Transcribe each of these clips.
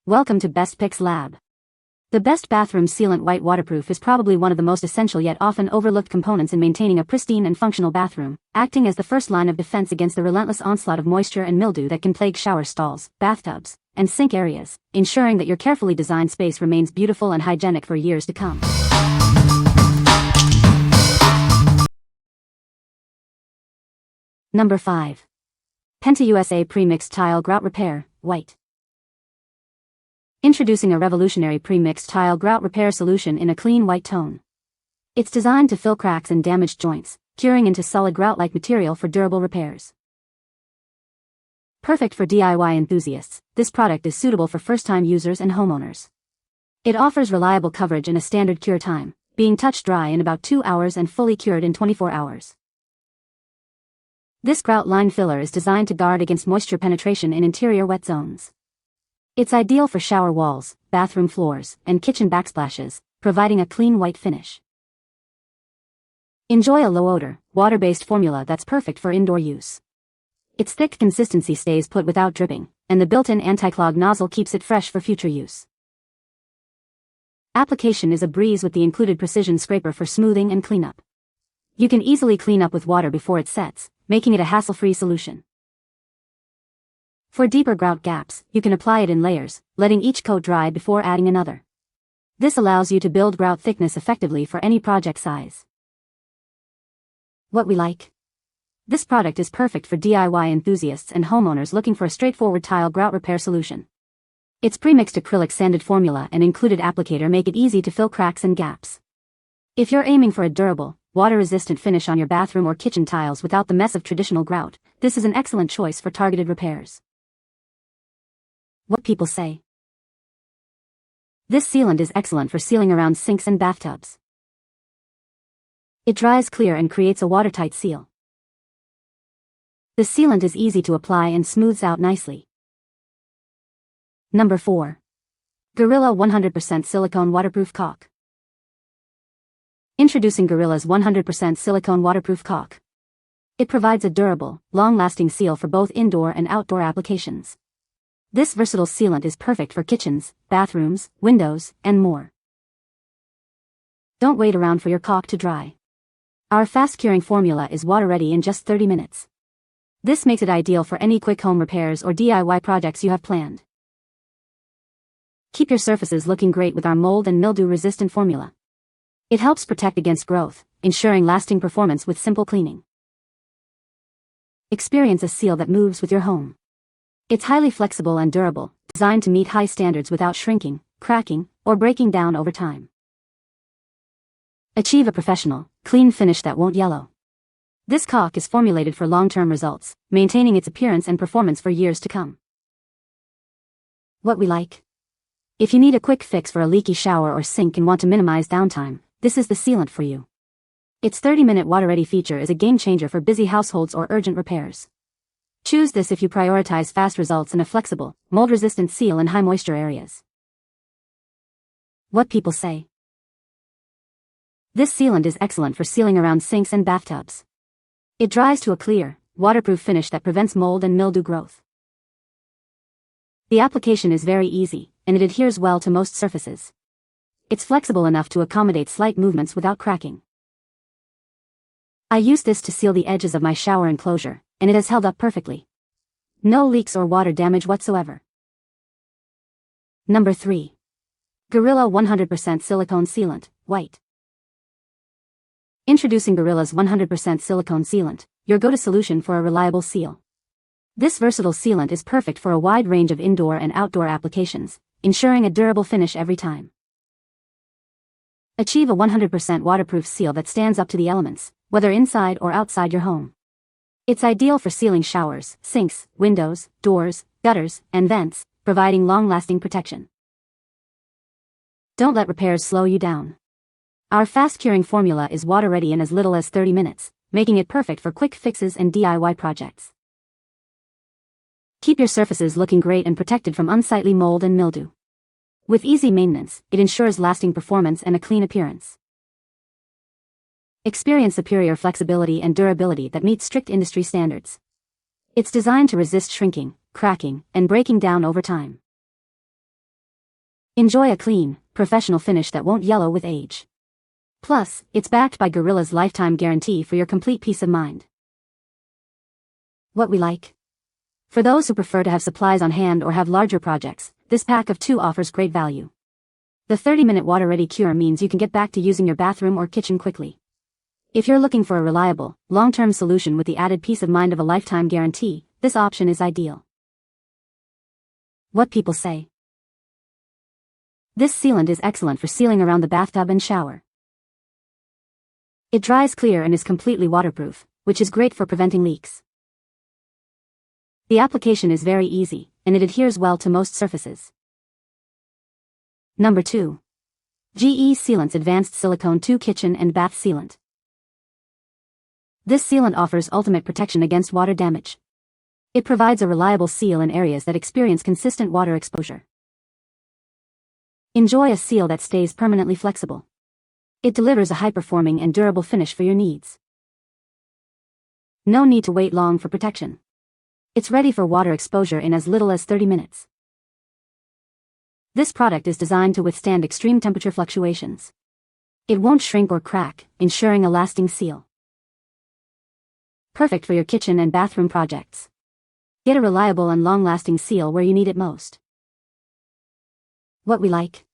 Welcome to Best Picks Lab. The Best Bathroom Sealant White Waterproof is probably one of the most essential yet often overlooked components in maintaining a pristine and functional bathroom, acting as the first line of defense against the relentless onslaught of moisture and mildew that can plague shower stalls, bathtubs, and sink areas, ensuring that your carefully designed space remains beautiful and hygienic for years to come. Number 5. PentaUSA Premixed Tile Grout Repair, White. Introducing a revolutionary premixed tile grout repair solution in a clean white tone. It's designed to fill cracks and damaged joints, curing into solid grout-like material for durable repairs. Perfect for DIY enthusiasts, this product is suitable for first-time users and homeowners. It offers reliable coverage and a standard cure time, being touch dry in about 2 hours and fully cured in 24 hours. This grout line filler is designed to guard against moisture penetration in interior wet zones. It's ideal for shower walls, bathroom floors, and kitchen backsplashes, providing a clean white finish. Enjoy a low-odor, water-based formula that's perfect for indoor use. Its thick consistency stays put without dripping, and the built-in anti-clog nozzle keeps it fresh for future use. Application is a breeze with the included precision scraper for smoothing and cleanup. You can easily clean up with water before it sets, making it a hassle-free solution. For deeper grout gaps, you can apply it in layers, letting each coat dry before adding another. This allows you to build grout thickness effectively for any project size. What we like? This product is perfect for DIY enthusiasts and homeowners looking for a straightforward tile grout repair solution. Its premixed acrylic sanded formula and included applicator make it easy to fill cracks and gaps. If you're aiming for a durable, water-resistant finish on your bathroom or kitchen tiles without the mess of traditional grout, this is an excellent choice for targeted repairs. What people say. This sealant is excellent for sealing around sinks and bathtubs. It dries clear and creates a watertight seal. The sealant is easy to apply and smooths out nicely. Number 4. Gorilla 100% Silicone Waterproof Caulk. Introducing Gorilla's 100% Silicone Waterproof Caulk. It provides a durable, long-lasting seal for both indoor and outdoor applications. This versatile sealant is perfect for kitchens, bathrooms, windows, and more. Don't wait around for your caulk to dry. Our fast-curing formula is water-ready in just 30 minutes. This makes it ideal for any quick home repairs or DIY projects you have planned. Keep your surfaces looking great with our mold and mildew-resistant formula. It helps protect against growth, ensuring lasting performance with simple cleaning. Experience a seal that moves with your home. It's highly flexible and durable, designed to meet high standards without shrinking, cracking, or breaking down over time. Achieve a professional, clean finish that won't yellow. This caulk is formulated for long-term results, maintaining its appearance and performance for years to come. What we like? If you need a quick fix for a leaky shower or sink and want to minimize downtime, this is the sealant for you. Its 30-minute water-ready feature is a game-changer for busy households or urgent repairs. Choose this if you prioritize fast results and a flexible, mold-resistant seal in high-moisture areas. What people say. This sealant is excellent for sealing around sinks and bathtubs. It dries to a clear, waterproof finish that prevents mold and mildew growth. The application is very easy, and it adheres well to most surfaces. It's flexible enough to accommodate slight movements without cracking. I use this to seal the edges of my shower enclosure, and it has held up perfectly. No leaks or water damage whatsoever. Number 3. Gorilla 100% Silicone Sealant, White. Introducing Gorilla's 100% Silicone Sealant, your go-to solution for a reliable seal. This versatile sealant is perfect for a wide range of indoor and outdoor applications, ensuring a durable finish every time. Achieve a 100% waterproof seal that stands up to the elements, whether inside or outside your home. It's ideal for sealing showers, sinks, windows, doors, gutters, and vents, providing long-lasting protection. Don't let repairs slow you down. Our fast-curing formula is water-ready in as little as 30 minutes, making it perfect for quick fixes and DIY projects. Keep your surfaces looking great and protected from unsightly mold and mildew. With easy maintenance, it ensures lasting performance and a clean appearance. Experience superior flexibility and durability that meet strict industry standards. It's designed to resist shrinking, cracking, and breaking down over time. Enjoy a clean, professional finish that won't yellow with age. Plus, it's backed by Gorilla's lifetime guarantee for your complete peace of mind. What we like. For those who prefer to have supplies on hand or have larger projects, this pack of 2 offers great value. The 30-minute water-ready cure means you can get back to using your bathroom or kitchen quickly. If you're looking for a reliable, long-term solution with the added peace of mind of a lifetime guarantee, this option is ideal. What people say. This sealant is excellent for sealing around the bathtub and shower. It dries clear and is completely waterproof, which is great for preventing leaks. The application is very easy, and it adheres well to most surfaces. Number 2. GE Sealants Advanced Silicone 2 Kitchen and Bath Sealant. This sealant offers ultimate protection against water damage. It provides a reliable seal in areas that experience consistent water exposure. Enjoy a seal that stays permanently flexible. It delivers a high-performing and durable finish for your needs. No need to wait long for protection. It's ready for water exposure in as little as 30 minutes. This product is designed to withstand extreme temperature fluctuations. It won't shrink or crack, ensuring a lasting seal. Perfect for your kitchen and bathroom projects. Get a reliable and long-lasting seal where you need it most. What we like.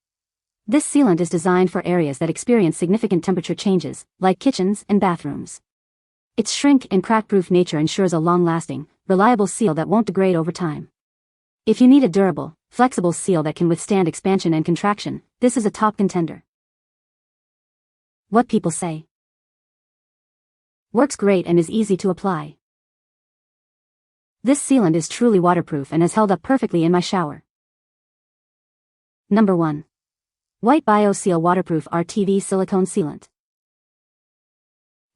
This sealant is designed for areas that experience significant temperature changes, like kitchens and bathrooms. Its shrink and crack-proof nature ensures a long-lasting, reliable seal that won't degrade over time. If you need a durable, flexible seal that can withstand expansion and contraction, this is a top contender. What people say. Works great and is easy to apply. This sealant is truly waterproof and has held up perfectly in my shower. Number 1. White BioSeal Waterproof RTV Silicone Sealant.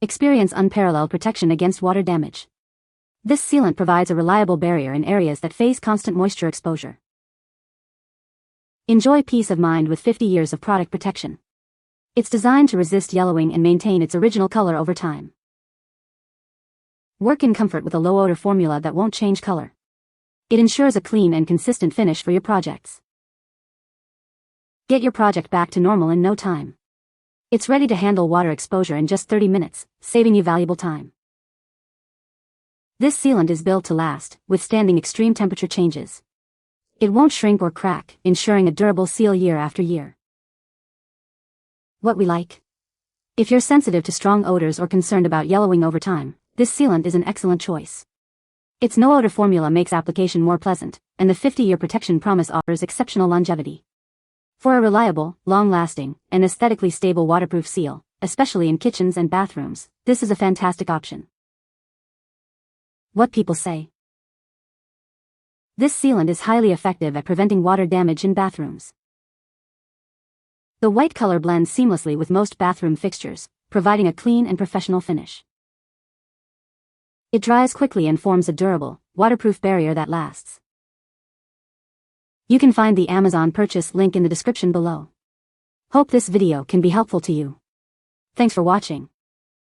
Experience unparalleled protection against water damage. This sealant provides a reliable barrier in areas that face constant moisture exposure. Enjoy peace of mind with 50 years of product protection. It's designed to resist yellowing and maintain its original color over time. Work in comfort with a low-odor formula that won't change color. It ensures a clean and consistent finish for your projects. Get your project back to normal in no time. It's ready to handle water exposure in just 30 minutes, saving you valuable time. This sealant is built to last, withstanding extreme temperature changes. It won't shrink or crack, ensuring a durable seal year after year. What we like. If you're sensitive to strong odors or concerned about yellowing over time, this sealant is an excellent choice. Its no-odor formula makes application more pleasant, and the 50-year protection promise offers exceptional longevity. For a reliable, long-lasting, and aesthetically stable waterproof seal, especially in kitchens and bathrooms, this is a fantastic option. What people say. This sealant is highly effective at preventing water damage in bathrooms. The white color blends seamlessly with most bathroom fixtures, providing a clean and professional finish. It dries quickly and forms a durable, waterproof barrier that lasts. You can find the Amazon purchase link in the description below. Hope this video can be helpful to you. Thanks for watching.